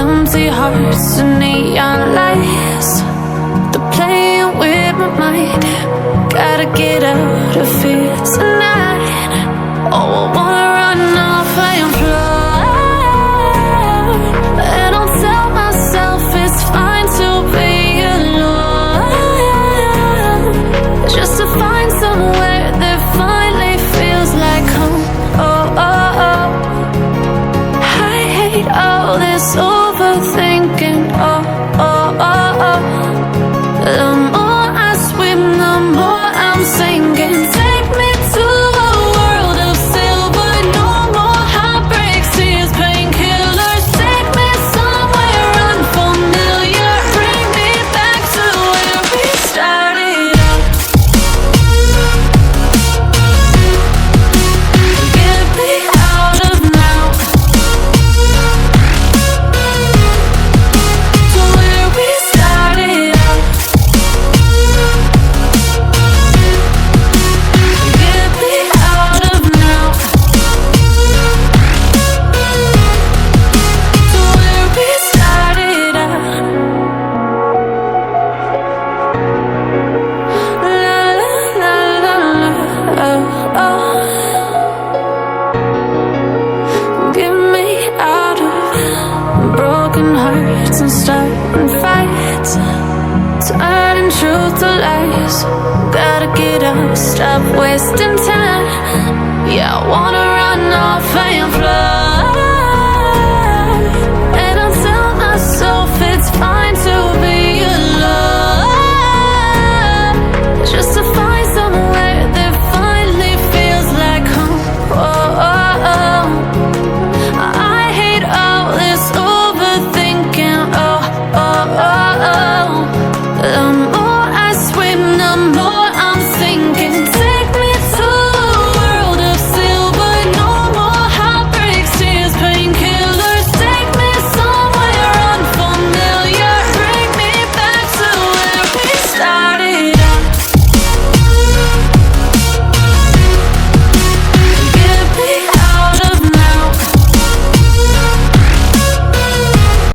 empty hearts and neon lights. They're playing with my mind. Gotta get out of here tonight. Oh, I wanna run off and fly. And I'll tell myself it's fine to be alone, just to find somewhere that finally feels like home. Oh, oh, oh. I hate all this overthinking. Oh, oh, oh, oh. The more I swim, the more I'm sinking. Take me to a world of silver. No more heartbreaks, tears, painkillers. Take me somewhere unfamiliar. Bring me back to where we started out. Get me out of now, to where we started out. Get me out of now, to where we started out. La la la la la, oh, oh. Get me out of broken hearts and starting fights, turning truth to lies. Gotta get up, stop wasting time. Yeah, I wanna run off and fly.